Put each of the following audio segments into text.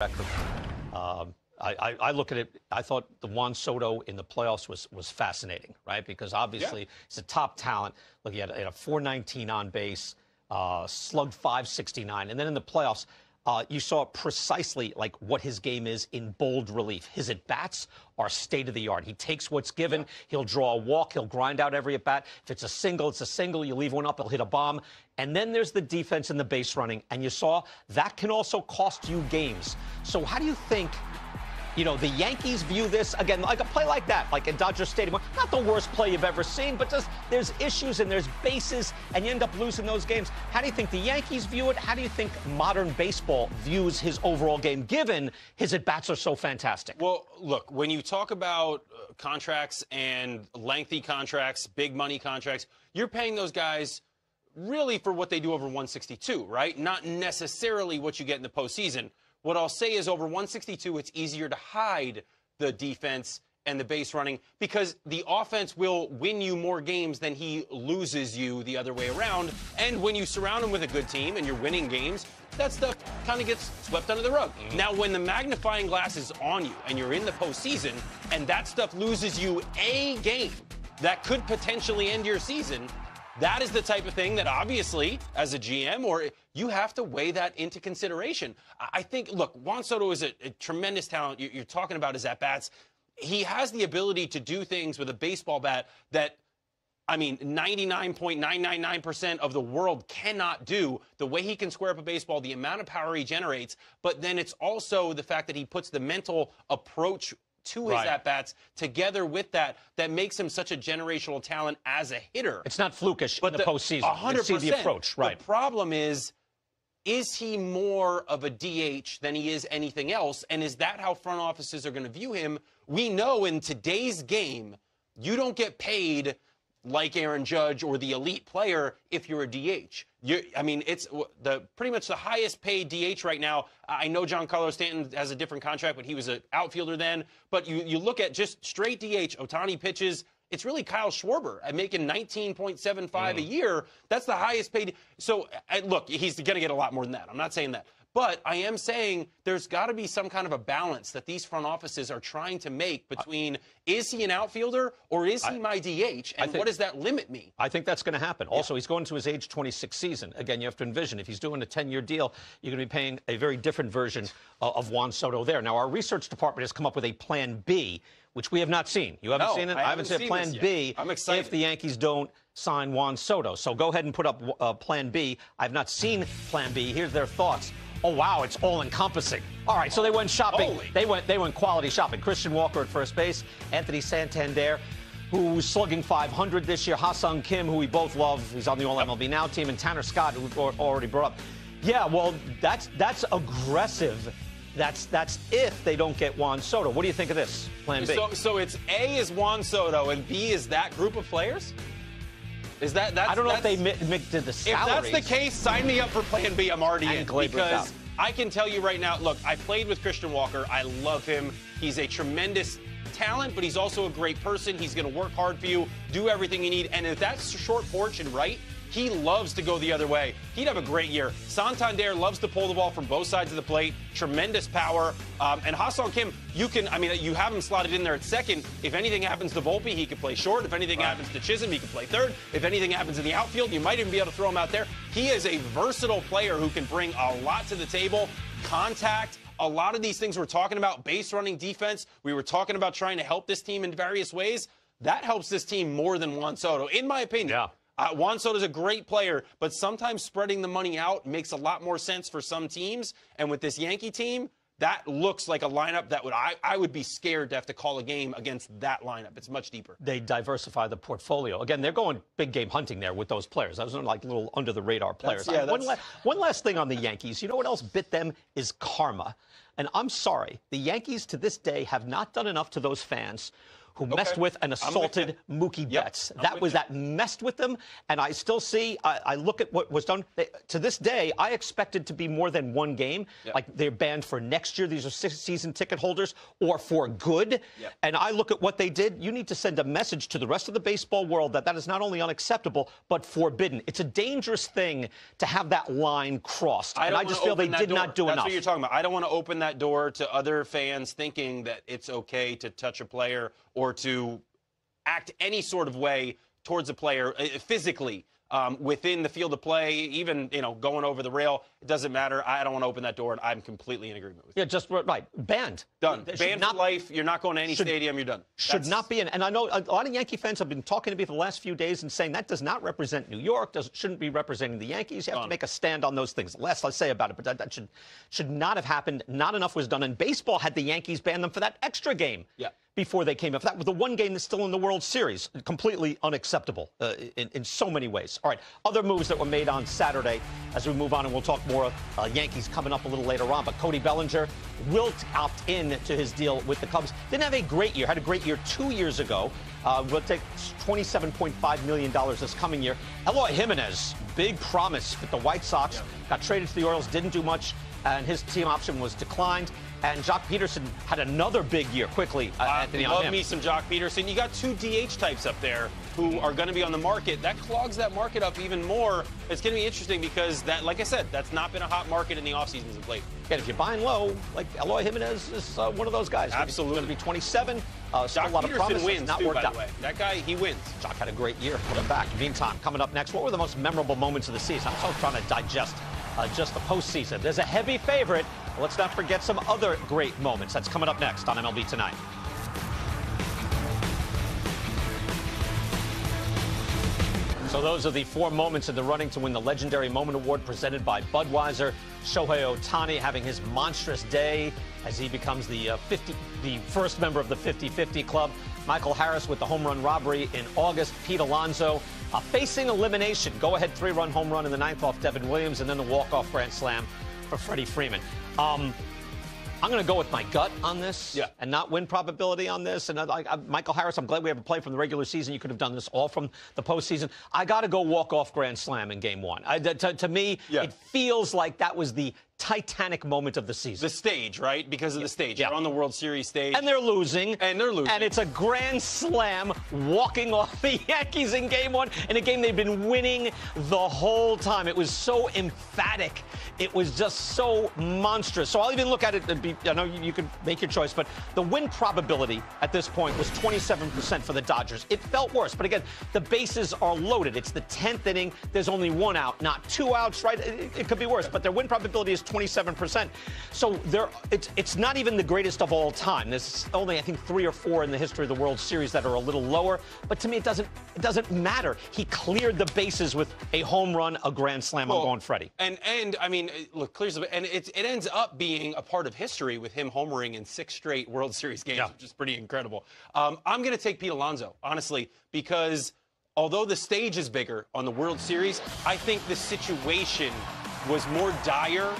record. I look at it. I thought the Juan Soto in the playoffs was fascinating, right? Because obviously he's a top talent. Look, he had a 419 on base, slugged 569, and then in the playoffs, you saw precisely like what his game is in bold relief. His at-bats are state-of-the-art. He takes what's given. He'll draw a walk. He'll grind out every at-bat. If it's a single, it's a single. You leave one up, he'll hit a bomb. And then there's the defense and the base running. And you saw that can also cost you games. So how do you think, you know, the Yankees view this, again, like a play like that, like at Dodger Stadium, not the worst play you've ever seen, but just there's issues and there's bases, and you end up losing those games. How do you think the Yankees view it? How do you think modern baseball views his overall game, given his at-bats are so fantastic? Well, look, when you talk about contracts and lengthy contracts, big money contracts, you're paying those guys really for what they do over 162, right? Not necessarily what you get in the postseason. What I'll say is over 162, it's easier to hide the defense and the base running because the offense will win you more games than he loses you the other way around. And when you surround him with a good team and you're winning games, that stuff kind of gets swept under the rug. Now, when the magnifying glass is on you and you're in the postseason and that stuff loses you a game that could potentially end your season, that is the type of thing that obviously, as a GM, or you have to weigh that into consideration. I think, look, Juan Soto is a tremendous talent. You're talking about his at-bats. He has the ability to do things with a baseball bat that, I mean, 99.999% of the world cannot do. The way he can square up a baseball, the amount of power he generates, but then it's also the fact that he puts the mental approach to his at-bats together with that makes him such a generational talent as a hitter. It's not flukish in the postseason. 100%. You see the approach, right. The problem is he more of a DH than he is anything else? And is that how front offices are going to view him? We know in today's game, you don't get paid like Aaron Judge or the elite player if you're a DH. I mean, it's pretty much the highest paid DH right now. I know Giancarlo Stanton has a different contract, but he was an outfielder then. But you look at just straight DH, Ohtani pitches, it's really Kyle Schwarber making $19.75 a year. That's the highest paid. So, look, he's going to get a lot more than that. I'm not saying that. But I am saying there's got to be some kind of a balance that these front offices are trying to make between is he an outfielder or is he my DH? And what does that limit me? I think that's going to happen. Also, he's going to his age 26 season. Again, you have to envision if he's doing a 10-year deal, you're going to be paying a very different version of Juan Soto there. Now, our research department has come up with a plan B, which we have not seen. You haven't seen it? I haven't seen plan B. I'm excited. If the Yankees don't sign Juan Soto. So go ahead and put up plan B. I've not seen plan B. Here's their thoughts. Oh, wow, it's all-encompassing. All right, so they went shopping. They went quality shopping. Christian Walker at first base, Anthony Santander, who's slugging 500 this year, Ha-Sung Kim, who we both love. He's on the All-MLB Now team, and Tanner Scott, who we've already brought up. Yeah, well, that's aggressive. That's if they don't get Juan Soto. What do you think of this, plan B? So it's A is Juan Soto, and B is that group of players? Is I don't know if they did the salaries. If that's the case, sign me up for Plan B. I'm already in. Because I can tell you right now, look, I played with Christian Walker. I love him. He's a tremendous talent, but he's also a great person. He's going to work hard for you, do everything you need. And if that's short porch and right, he loves to go the other way. He'd have a great year. Santander loves to pull the ball from both sides of the plate. Tremendous power. And Ha-Sung Kim, you have him slotted in there at second. If anything happens to Volpe, he could play short. If anything happens to Chisholm, he can play third. If anything happens in the outfield, you might even be able to throw him out there. He is a versatile player who can bring a lot to the table. Contact. A lot of these things we're talking about, base running, defense. We were talking about trying to help this team in various ways. That helps this team more than Juan Soto, in my opinion. Yeah. Juan Soto is a great player, but sometimes spreading the money out makes a lot more sense for some teams. And with this Yankee team, that looks like a lineup that I would be scared to have to call a game against that lineup. It's much deeper. They diversify the portfolio. Again, they're going big game hunting there with those players. Those are like little under-the-radar players. One last thing on the Yankees. You know what else bit them is karma. And I'm sorry, the Yankees to this day have not done enough to those fans who messed with and assaulted Mookie Betts. That messed with them, and I still see, I look at what was done. To this day, I expected to be more than one game. Like they're banned for next year. These are season ticket holders, or for good. And I look at what they did. You need to send a message to the rest of the baseball world that is not only unacceptable, but forbidden. It's a dangerous thing to have that line crossed. And I just feel they did not do enough. That's what you're talking about. I don't want to open that door to other fans thinking that it's okay to touch a player or to act any sort of way towards a player physically within the field of play, even, going over the rail. It doesn't matter. I don't want to open that door, and I'm completely in agreement with you. Yeah, just right. Banned. Done. Banned for life. You're not going to any stadium. You're done. Should not be in. And I know a lot of Yankee fans have been talking to me for the last few days and saying that does not represent New York, shouldn't be representing the Yankees. You have to make a stand on those things. Less I say about it, but that should not have happened. Not enough was done. And baseball had the Yankees ban them for that extra game. Before they came up. That was the one game that's still in the World Series. Completely unacceptable in so many ways. All right, other moves that were made on Saturday as we move on, and we'll talk more Yankees coming up a little later on. But Cody Bellinger will opt in to his deal with the Cubs. Didn't have a great year. Had a great year 2 years ago. Will take $27.5 million this coming year. Eloy Jimenez, big promise with the White Sox. Got traded to the Orioles, didn't do much, and his team option was declined. And Jock Peterson had another big year quickly. Anthony, love me some Jock Peterson. You got two DH types up there who are going to be on the market. That clogs that market up even more. It's going to be interesting because, that, like I said, that's not been a hot market in the offseasons of late. And if you're buying low, like Eloy Jimenez is one of those guys. Absolutely. He's going to be 27. Still a lot of promise. Wins, not too, worked by out. The way. That guy, he wins. Jock had a great year coming back. Meantime, coming up next, what were the most memorable moments of the season? I'm still trying to digest just the postseason. There's a heavy favorite. Let's not forget some other great moments. That's coming up next on MLB Tonight. So those are the 4 moments in the running to win the Legendary Moment Award presented by Budweiser. Shohei Ohtani having his monstrous day as he becomes the first member of the 50-50 club. Michael Harris with the home run robbery in August. Pete Alonso facing elimination. Go-ahead 3-run home run in the 9th off Devin Williams, and then the walk-off grand slam for Freddie Freeman. I'm going to go with my gut on this and not win probability on this. And Michael Harris, I'm glad we have a play from the regular season. You could have done this all from the postseason. I got to go walk-off grand slam in Game 1. To me, it feels like that was the Titanic moment of the season. The stage, right? Because of the stage. They're on the World Series stage. And they're losing. And it's a grand slam walking off the Yankees in Game 1 in a game they've been winning the whole time. It was so emphatic. It was just so monstrous. So I'll even look at it and I know you could make your choice, but the win probability at this point was 27% for the Dodgers. It felt worse. But again, the bases are loaded. It's the 10th inning. There's only 1 out, not 2 outs, right? It could be worse, but their win probability is 27%. So it's not even the greatest of all time. There's only, I think, 3 or 4 in the history of the World Series that are a little lower. But to me, it doesn't matter. He cleared the bases with a home run, a grand slam. I'm going Freddie. And I mean, look, clears the, and it ends up being a part of history with him homering in 6 straight World Series games, which is pretty incredible. I'm going to take Pete Alonso, honestly, because although the stage is bigger on the World Series, I think the situation was more dire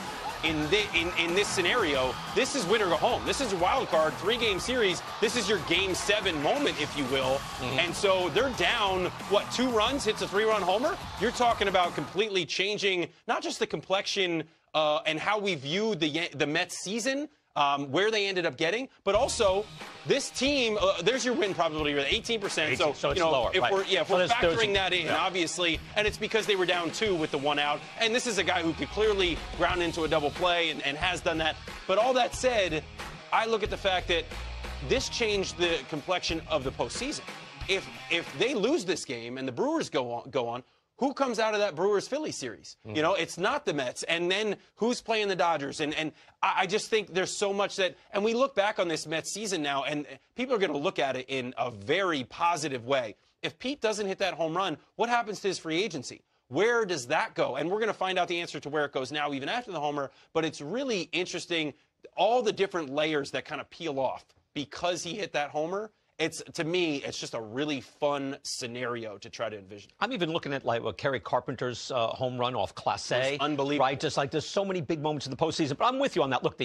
in this scenario. This is win or go home. This is your wild card, 3-game series. This is your Game 7 moment, if you will. And so they're down, 2 runs, hits a 3-run homer? You're talking about completely changing not just the complexion and how we view the Mets season, where they ended up getting, but also this team, there's your win probability, 18%. So it's lower. If we're factoring that in, obviously, and it's because they were down 2 with the 1 out, and this is a guy who could clearly ground into a double play and has done that. But all that said, I look at the fact that this changed the complexion of the postseason. If they lose this game and the Brewers go on, who comes out of that Brewers-Philly series? You know, it's not the Mets. And then who's playing the Dodgers? And I just think there's so much that – and we look back on this Mets season now, and people are going to look at it in a very positive way. If Pete doesn't hit that home run, what happens to his free agency? Where does that go? And we're going to find out the answer to where it goes now, even after the homer. But it's really interesting, all the different layers that kind of peel off because he hit that homer. it's, to me, it's just a really fun scenario to try to envision. I'm even looking at like Kerry Carpenter's home run off Class A. Unbelievable. Right? Just like there's so many big moments in the postseason. But I'm with you on that. Look,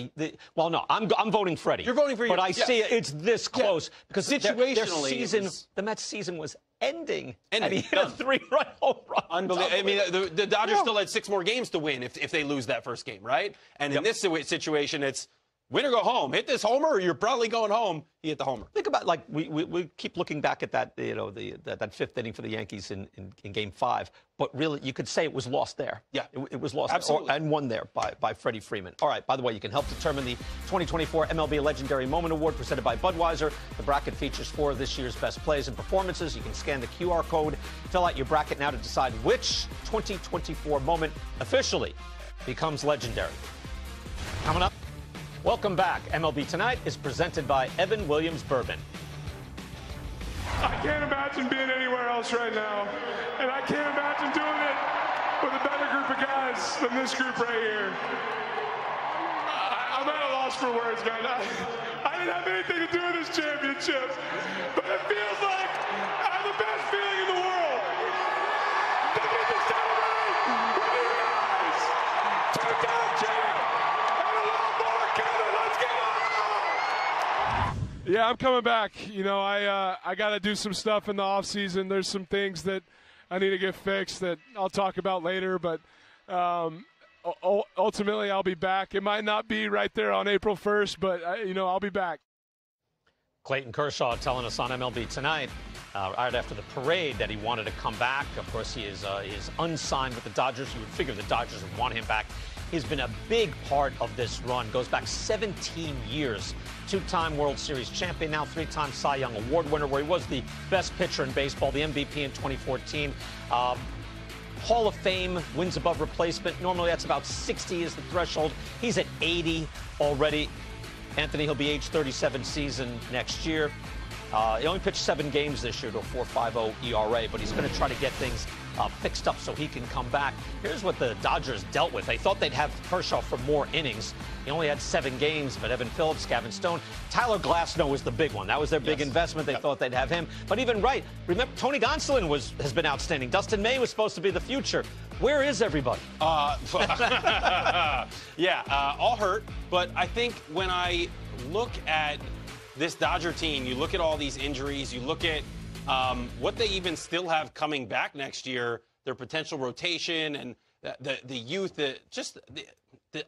well, no, I'm voting Freddie. You're voting for But I see it's this close because situationally, their season, the Mets season was ending. And he hit a 3-run home run. Unbelievable. I mean, the Dodgers still had 6 more games to win if they lose that first game, right? And in this situation, it's win or go home. Hit this homer, or you're probably going home. He hit the homer. Think about, like, we keep looking back at that, that 5th inning for the Yankees in Game 5. But really, you could say it was lost there. Yeah. It was lost Absolutely. and won there by Freddie Freeman. All right, by the way, you can help determine the 2024 MLB Legendary Moment Award presented by Budweiser. The bracket features 4 of this year's best plays and performances. You can scan the QR code, fill out your bracket now to decide which 2024 moment officially becomes legendary. Coming up. Welcome back. MLB Tonight is presented by Evan Williams Bourbon. I can't imagine being anywhere else right now. And I can't imagine doing it with a better group of guys than this group right here. I'm at a loss for words, guys. I didn't have anything to do with this championship, but it feels like I have the best feeling in the world. Don't get to celebrate with you guys. Two-time champ and a lot more coming. Let's go! Yeah, I'm coming back. You know, I got to do some stuff in the off season. There's some things that I need to get fixed that I'll talk about later, but ultimately I'll be back. It might not be right there on April 1st, but I'll be back. Clayton Kershaw telling us on MLB Tonight, right after the parade, that he wanted to come back. Of course, he is unsigned with the Dodgers. You would figure the Dodgers would want him back. He's been a big part of this run. Goes back 17 years. 2-time World Series champion, now 3-time Cy Young Award winner, where he was the best pitcher in baseball, the MVP in 2014. Hall of Fame, wins above replacement. Normally that's about 60 is the threshold. He's at 80 already. Anthony, he'll be age 37 season next year. He only pitched 7 games this year to a 4.50 ERA, but he's going to try to get things fixed up so he can come back. Here's what the Dodgers dealt with. They thought they'd have Kershaw for more innings. He only had 7 games, but Evan Phillips, Gavin Stone, Tyler Glasnow was the big one. That was their big investment. They thought they'd have him. But even remember, Tony Gonsolin has been outstanding. Dustin May was supposed to be the future. Where is everybody? All hurt. But I think when I look at this Dodger team, you look at all these injuries, you look at what they even still have coming back next year, their potential rotation and the youth, the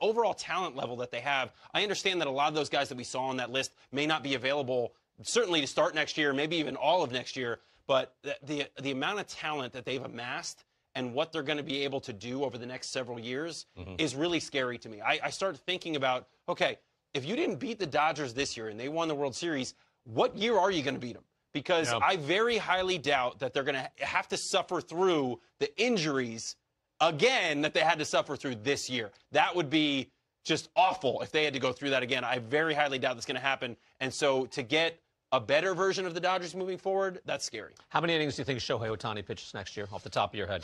overall talent level that they have. I understand that a lot of those guys that we saw on that list may not be available, certainly to start next year, maybe even all of next year, but the amount of talent that they've amassed and what they're going to be able to do over the next several years is really scary to me. I start thinking about, okay, if you didn't beat the Dodgers this year and they won the World Series, what year are you going to beat them? Because I very highly doubt that they're going to have to suffer through the injuries again that they had to suffer through this year. That would be just awful if they had to go through that again. I very highly doubt that's going to happen. And so to get a better version of the Dodgers moving forward, that's scary. How many innings do you think Shohei Ohtani pitches next year, off the top of your head?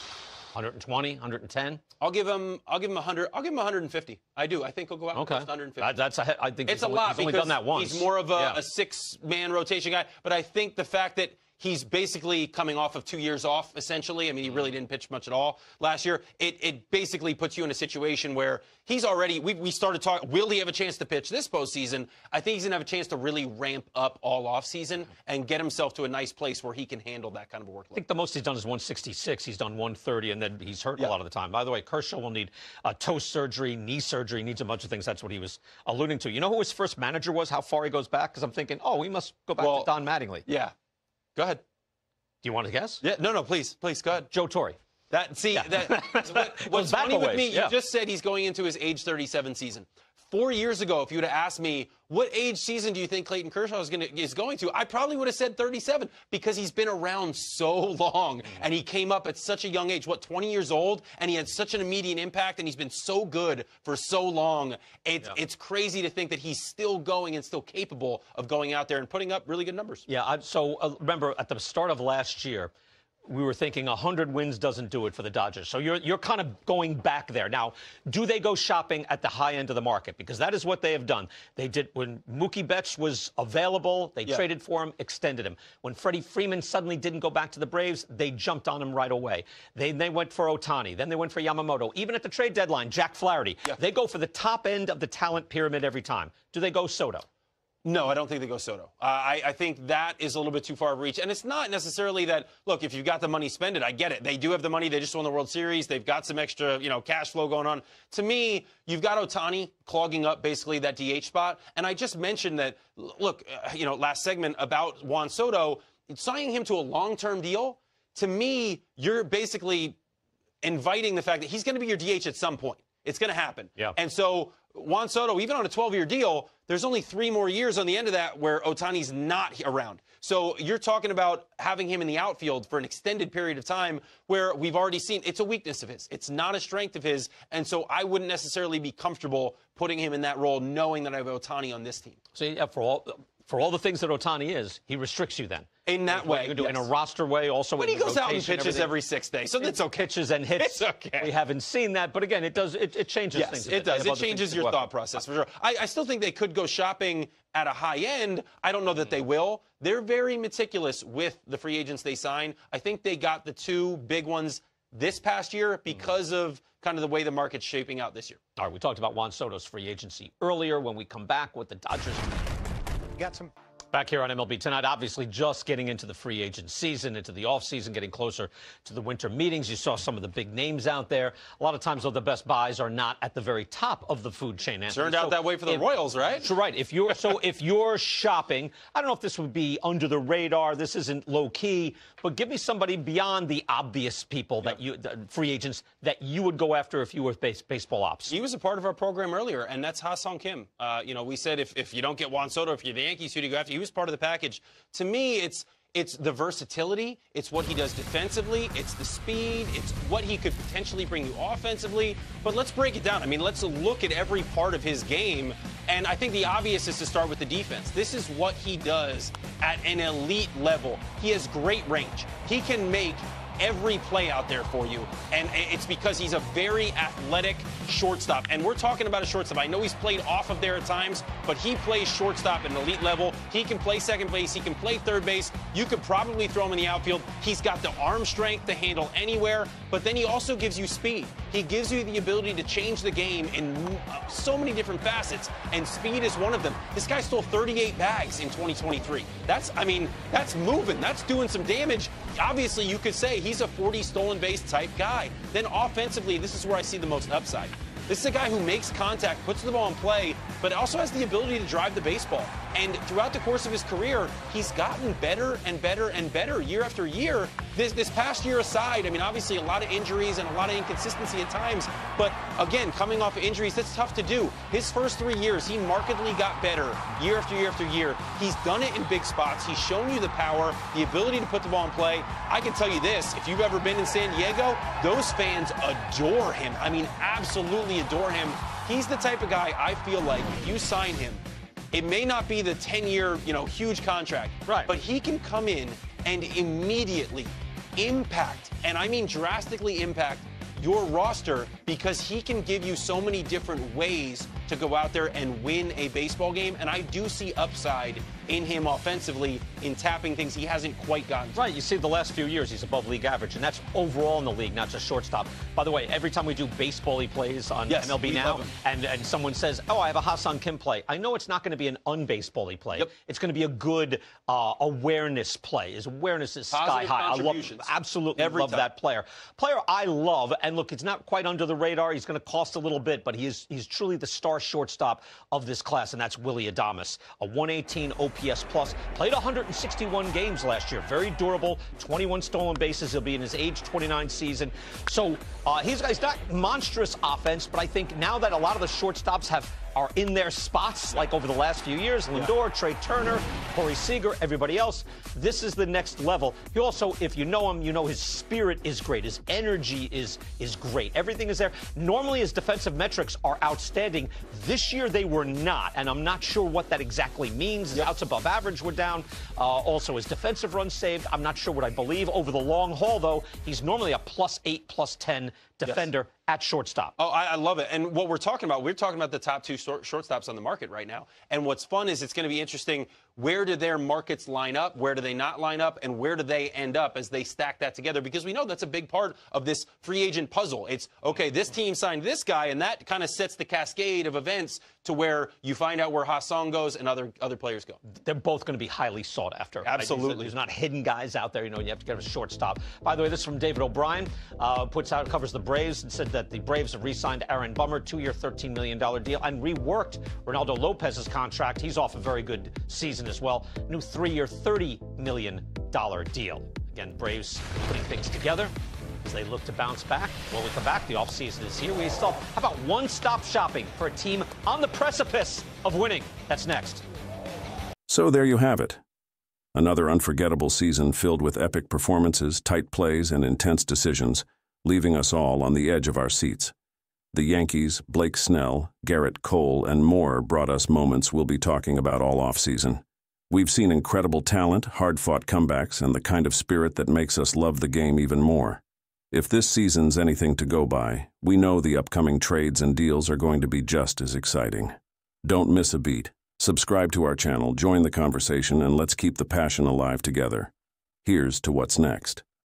120, 110? I'll give him 100. I'll give him 150. I do. I think he'll go out to 150. I think it's a lot. He's only done that once. He's more of a 6-man rotation guy. But I think the fact that he's basically coming off of 2 years off, essentially. I mean, he really didn't pitch much at all last year. It basically puts you in a situation where he's already, we started talking, will he have a chance to pitch this postseason? I think he's going to have a chance to really ramp up all offseason and get himself to a nice place where he can handle that kind of a workload. I think the most he's done is 166. He's done 130, and then he's hurt a lot of the time. By the way, Kershaw will need toe surgery, knee surgery, needs a bunch of things. That's what he was alluding to. You know who his first manager was, how far he goes back? Because I'm thinking, he must go back to Don Mattingly. Yeah. Go ahead. Do you want to guess? Yeah, no, please, go ahead. Joe Torre. What's funny with me, you just said he's going into his age 37 season. 4 years ago, if you would have asked me, what age season do you think Clayton Kershaw is going to, I probably would have said 37 because he's been around so long and he came up at such a young age, 20 years old, and he had such an immediate impact and he's been so good for so long. It's crazy to think that he's still going and still capable of going out there and putting up really good numbers. Yeah, so remember at the start of last year, we were thinking 100 wins doesn't do it for the Dodgers. So you're kind of going back there. Now, do they go shopping at the high end of the market? Because that is what they have done. They did when Mookie Betts was available, they traded for him, extended him. When Freddie Freeman suddenly didn't go back to the Braves, they jumped on him right away. They went for Ohtani. Then they went for Yamamoto. Even at the trade deadline, Jack Flaherty. They go for the top end of the talent pyramid every time. Do they go Soto? No, I don't think they go Soto. I think that is a little bit too far of reach. And it's not necessarily that, look, if you've got the money, spend it. I get it. They do have the money. They just won the World Series. They've got some extra, cash flow going on. To me, you've got Ohtani clogging up basically that DH spot. And I just mentioned that, look, last segment about Juan Soto, signing him to a long-term deal, to me, you're basically inviting the fact that he's going to be your DH at some point. It's going to happen. Yeah. And so Juan Soto, even on a 12-year deal, there's only 3 more years on the end of that where Ohtani's not around. So you're talking about having him in the outfield for an extended period of time where we've already seen it's a weakness of his. It's not a strength of his. And so I wouldn't necessarily be comfortable putting him in that role knowing that I have Ohtani on this team. So yeah, for all the things that Ohtani is, he restricts you then. In that way. You can do in a roster way, also but in he goes out and pitches every 6 days, so that's okay. Pitches and hits. It's okay. We haven't seen that, but again, it changes things. Yes, it does. It changes your thought process, for sure. I still think they could go shopping at a high end. I don't know that they will. They're very meticulous with the free agents they sign. I think they got the 2 big ones this past year because of kind of the way the market's shaping out this year. All right, we talked about Juan Soto's free agency earlier. When we come back with the Dodgers, got some. Back here on MLB Tonight, obviously just getting into the free agent season, into the offseason, getting closer to the winter meetings. You saw some of the big names out there. A lot of times, though, the best buys are not at the very top of the food chain. Turned out that way for the Royals, right? Right. If you're shopping, I don't know if this would be under the radar. This isn't low key, but give me somebody beyond the obvious people that the free agents that you would go after if you were baseball ops. He was a part of our program earlier, and that's Ha-Sung Kim. We said if you don't get Juan Soto, if you're the Yankees, who do you go after? He was part of the package. To me, it's the versatility. It's what he does defensively. It's the speed. It's what he could potentially bring you offensively. But let's break it down. I mean, let's look at every part of his game. And I think the obvious is to start with the defense. This is what he does at an elite level. He has great range. He can make every play out there for you, and it's because he's a very athletic shortstop. And we're talking about a shortstop. I know he's played off of there at times, but he plays shortstop at an elite level. He can play second base. He can play third base. You could probably throw him in the outfield. He's got the arm strength to handle anywhere, but then he also gives you speed. He gives you the ability to change the game in so many different facets, and speed is one of them. This guy stole 38 bags in 2023. That's moving. That's doing some damage. Obviously, you could say he's a 40 stolen base type guy. Then offensively, this is where I see the most upside. This is a guy who makes contact, puts the ball in play, but also has the ability to drive the baseball. And throughout the course of his career, he's gotten better and better and better year after year. This past year aside, I mean, obviously a lot of injuries and a lot of inconsistency at times. But again, coming off of injuries, that's tough to do. His first 3 years, he markedly got better year after year after year. He's done it in big spots. He's shown you the power, the ability to put the ball in play. I can tell you this, if you've ever been in San Diego, those fans adore him. I mean, absolutely adore him. He's the type of guy I feel like if you sign him, it may not be the 10-year, huge contract, right? But he can come in and immediately impact, and I mean drastically impact, your roster because he can give you so many different ways to go out there and win a baseball game. And I do see upside in him offensively in tapping things he hasn't quite gotten to. Right. You see the last few years he's above league average, and that's overall in the league, not just shortstop. By the way, every time we do baseball-y plays on MLB Now, and someone says, oh, I have a Ha-Sung Kim play, I know it's not going to be an unbaseball-y play. Yep. It's going to be a good awareness play. His awareness is sky high. I absolutely love that player. Player I love, and look, it's not quite under the radar. He's going to cost a little bit, but he's truly the star shortstop of this class, and that's Willy Adames. A 118 OPS plus, played 161 games last year. Very durable, 21 stolen bases. He'll be in his age 29 season. So he's got monstrous offense, but I think now that a lot of the shortstops have are in their spots, like over the last few years. Lindor, Trey Turner, Corey Seager, everybody else. This is the next level. He also, if you know him, you know his spirit is great. His energy is great. Everything is there. Normally, his defensive metrics are outstanding. This year, they were not, and I'm not sure what that exactly means. His outs above average were down. Also, his defensive runs saved. I'm not sure what I believe. Over the long haul, though, he's normally a +8, +10 defender at shortstop. Oh, I love it. And what we're talking about the top two shortstops on the market right now. And what's fun is it's going to be interesting, where do their markets line up, where do they not line up, and where do they end up as they stack that together? Because we know that's a big part of this free agent puzzle. It's, okay, this team signed this guy, and that kind of sets the cascade of events to where you find out where Ha-Seong goes and other players go. They're both going to be highly sought after. Absolutely. Right? There's not hidden guys out there, you know, you have to get a shortstop. By the way, this is from David O'Brien, covers the Braves, and said that the Braves have re-signed Aaron Bummer, 2-year, $13 million deal, and reworked Ronaldo Lopez's contract. He's off a very good season as well. New 3-year, $30 million deal. Again, Braves putting things together as they look to bounce back. When we come back, the offseason is here. We still, how about one-stop shopping for a team on the precipice of winning? That's next. So there you have it. Another unforgettable season filled with epic performances, tight plays, and intense decisions, leaving us all on the edge of our seats. The Yankees, Blake Snell, Garrett Cole, and more brought us moments we'll be talking about all offseason. We've seen incredible talent, hard-fought comebacks, and the kind of spirit that makes us love the game even more. If this season's anything to go by, we know the upcoming trades and deals are going to be just as exciting. Don't miss a beat. Subscribe to our channel, join the conversation, and let's keep the passion alive together. Here's to what's next.